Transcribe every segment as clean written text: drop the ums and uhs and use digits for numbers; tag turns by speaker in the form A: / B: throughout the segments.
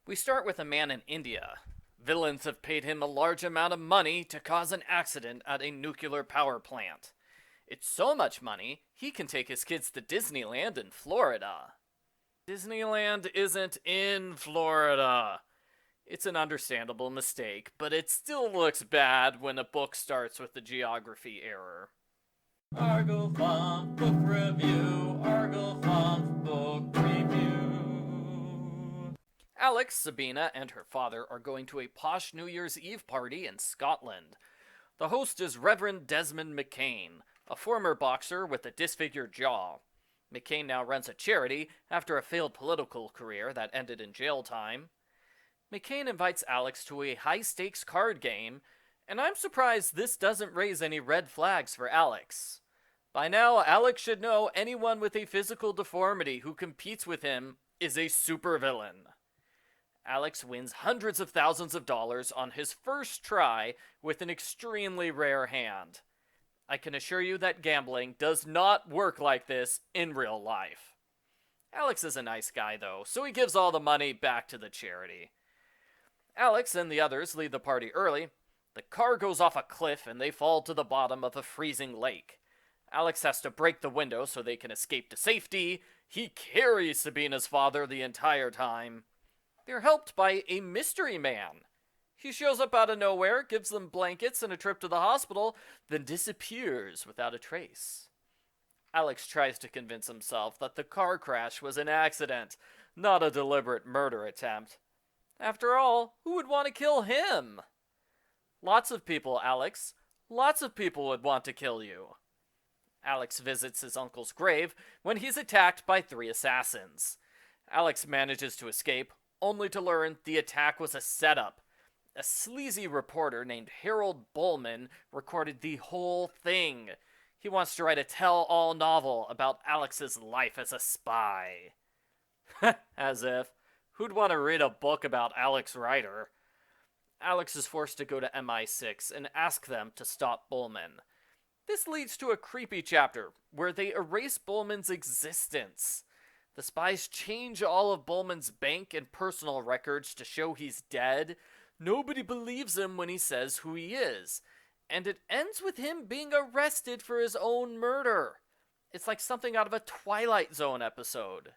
A: We start with a man in India. Villains have paid him a large amount of money to cause an accident at a nuclear power plant. It's so much money, he can take his kids to Disneyland in Florida. Disneyland isn't in Florida. It's an understandable mistake, but it still looks bad when a book starts with a geography error.
B: Argo Font Book Review, Argo Font Book Review.
A: Alex, Sabina, and her father are going to a posh New Year's Eve party in Scotland. The host is Reverend Desmond McCain, a former boxer with a disfigured jaw. McCain now runs a charity after a failed political career that ended in jail time. McCain invites Alex to a high-stakes card game, and I'm surprised this doesn't raise any red flags for Alex. By now, Alex should know anyone with a physical deformity who competes with him is a supervillain. Alex wins hundreds of thousands of dollars on his first try with an extremely rare hand. I can assure you that gambling does not work like this in real life. Alex is a nice guy, though, so he gives all the money back to the charity. Alex and the others leave the party early. The car goes off a cliff and they fall to the bottom of a freezing lake. Alex has to break the window so they can escape to safety. He carries Sabina's father the entire time. They're helped by a mystery man. He shows up out of nowhere, gives them blankets and a trip to the hospital, then disappears without a trace. Alex tries to convince himself that the car crash was an accident, not a deliberate murder attempt. After all, who would want to kill him? Lots of people, Alex. Lots of people would want to kill you. Alex visits his uncle's grave when he's attacked by 3 assassins. Alex manages to escape, only to learn the attack was a setup. A sleazy reporter named Harold Bowman recorded the whole thing. He wants to write a tell-all novel about Alex's life as a spy. As if. Who'd want to read a book about Alex Rider? Alex is forced to go to MI6 and ask them to stop Bowman. This leads to a creepy chapter where they erase Bowman's existence. The spies change all of Bowman's bank and personal records to show he's dead. Nobody believes him when he says who he is. And it ends with him being arrested for his own murder. It's like something out of a Twilight Zone episode.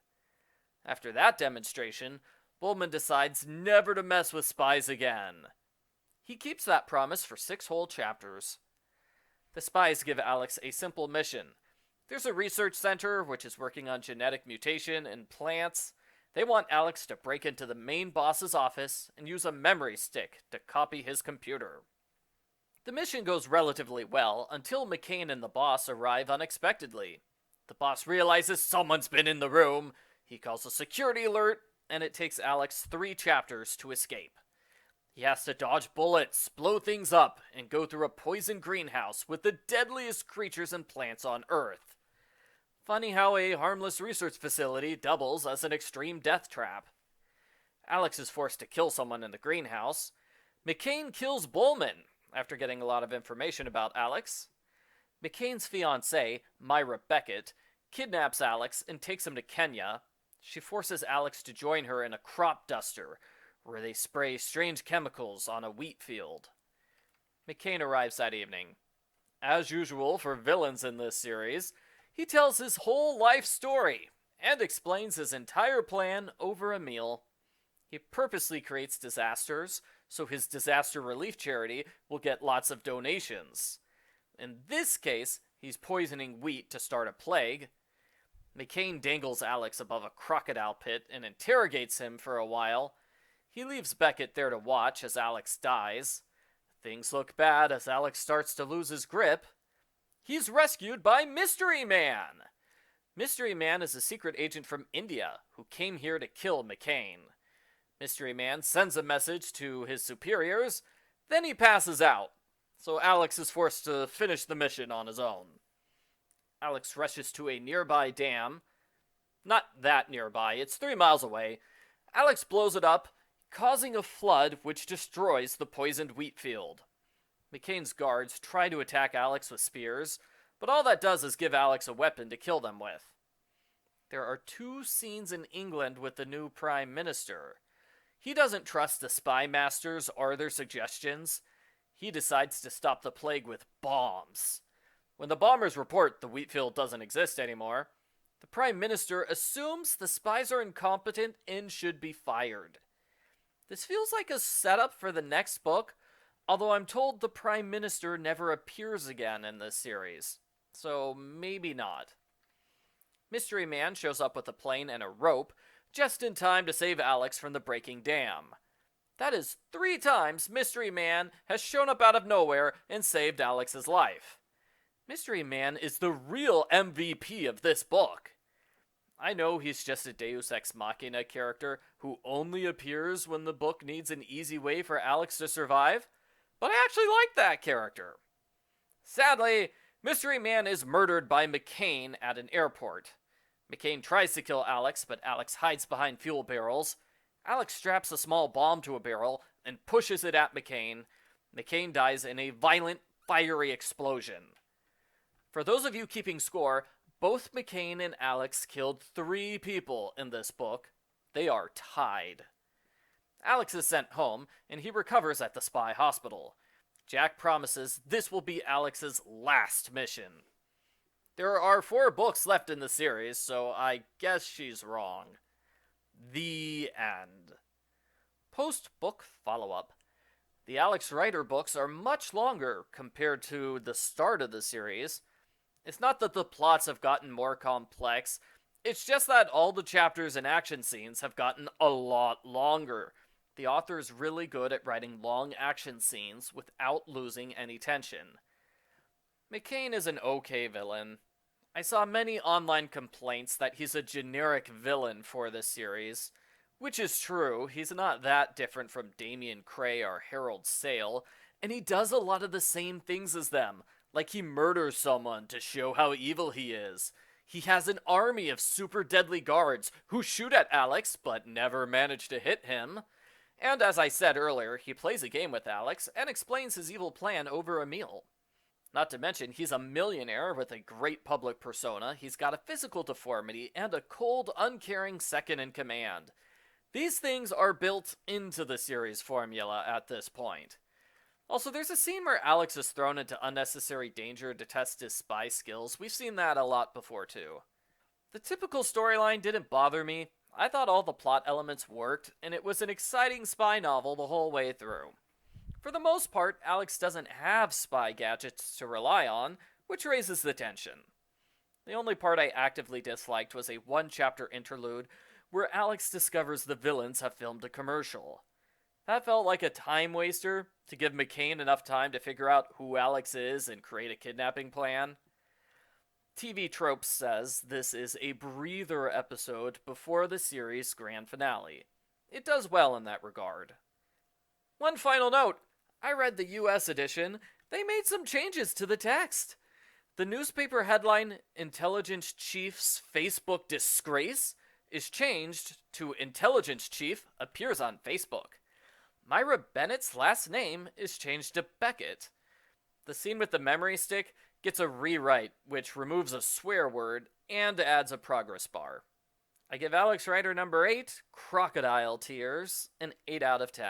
A: After that demonstration, Bowman decides never to mess with spies again. He keeps that promise for 6 whole chapters. The spies give Alex a simple mission. There's a research center which is working on genetic mutation in plants. They want Alex to break into the main boss's office and use a memory stick to copy his computer. The mission goes relatively well until McCain and the boss arrive unexpectedly. The boss realizes someone's been in the room. He calls a security alert, and it takes Alex 3 chapters to escape. He has to dodge bullets, blow things up, and go through a poison greenhouse with the deadliest creatures and plants on Earth. Funny how a harmless research facility doubles as an extreme death trap. Alex is forced to kill someone in the greenhouse. McCain kills Bowman after getting a lot of information about Alex. McCain's fiancée, Myra Beckett, kidnaps Alex and takes him to Kenya. She forces Alex to join her in a crop duster, where they spray strange chemicals on a wheat field. McCain arrives that evening. As usual for villains in this series, he tells his whole life story and explains his entire plan over a meal. He purposely creates disasters, so his disaster relief charity will get lots of donations. In this case, he's poisoning wheat to start a plague. McCain dangles Alex above a crocodile pit and interrogates him for a while. He leaves Beckett there to watch as Alex dies. Things look bad as Alex starts to lose his grip. He's rescued by Mystery Man! Mystery Man is a secret agent from India who came here to kill McCain. Mystery Man sends a message to his superiors, then he passes out, so Alex is forced to finish the mission on his own. Alex rushes to a nearby dam. Not that nearby, it's 3 miles away. Alex blows it up, causing a flood which destroys the poisoned wheat field. McCain's guards try to attack Alex with spears, but all that does is give Alex a weapon to kill them with. There are 2 scenes in England with the new Prime Minister. He doesn't trust the spy masters or their suggestions. He decides to stop the plague with bombs. When the bombers report the wheat field doesn't exist anymore, the Prime Minister assumes the spies are incompetent and should be fired. This feels like a setup for the next book, although I'm told the Prime Minister never appears again in this series, so maybe not. Mystery Man shows up with a plane and a rope, just in time to save Alex from the breaking dam. That is 3 times Mystery Man has shown up out of nowhere and saved Alex's life. Mystery Man is the real MVP of this book. I know he's just a Deus Ex Machina character who only appears when the book needs an easy way for Alex to survive, but I actually like that character. Sadly, Mystery Man is murdered by McCain at an airport. McCain tries to kill Alex, but Alex hides behind fuel barrels. Alex straps a small bomb to a barrel and pushes it at McCain. McCain dies in a violent, fiery explosion. For those of you keeping score, both McCain and Alex killed 3 people in this book. They are tied. Alex is sent home, and he recovers at the spy hospital. Jack promises this will be Alex's last mission. There are 4 books left in the series, so I guess she's wrong. The end. Post-book follow-up. The Alex Rider books are much longer compared to the start of the series. It's not that the plots have gotten more complex, it's just that all the chapters and action scenes have gotten a lot longer. The author is really good at writing long action scenes without losing any tension. McCain is an okay villain. I saw many online complaints that he's a generic villain for this series, which is true. He's not that different from Damian Cray or Harold Sale, and he does a lot of the same things as them, like he murders someone to show how evil he is. He has an army of super deadly guards who shoot at Alex but never manage to hit him. And as I said earlier, he plays a game with Alex and explains his evil plan over a meal. Not to mention, he's a millionaire with a great public persona, he's got a physical deformity, and a cold, uncaring second-in-command. These things are built into the series formula at this point. Also, there's a scene where Alex is thrown into unnecessary danger to test his spy skills. We've seen that a lot before, too. The typical storyline didn't bother me. I thought all the plot elements worked, and it was an exciting spy novel the whole way through. For the most part, Alex doesn't have spy gadgets to rely on, which raises the tension. The only part I actively disliked was a 1-chapter interlude where Alex discovers the villains have filmed a commercial. That felt like a time waster to give McCain enough time to figure out who Alex is and create a kidnapping plan. TV Tropes says this is a breather episode before the series' grand finale. It does well in that regard. One final note. I read the US edition. They made some changes to the text. The newspaper headline, Intelligence Chief's Facebook Disgrace, is changed to Intelligence Chief appears on Facebook. Myra Bennett's last name is changed to Beckett. The scene with the memory stick gets a rewrite, which removes a swear word and adds a progress bar. I give Alex Rider number 8, Crocodile Tears, an 8 out of 10.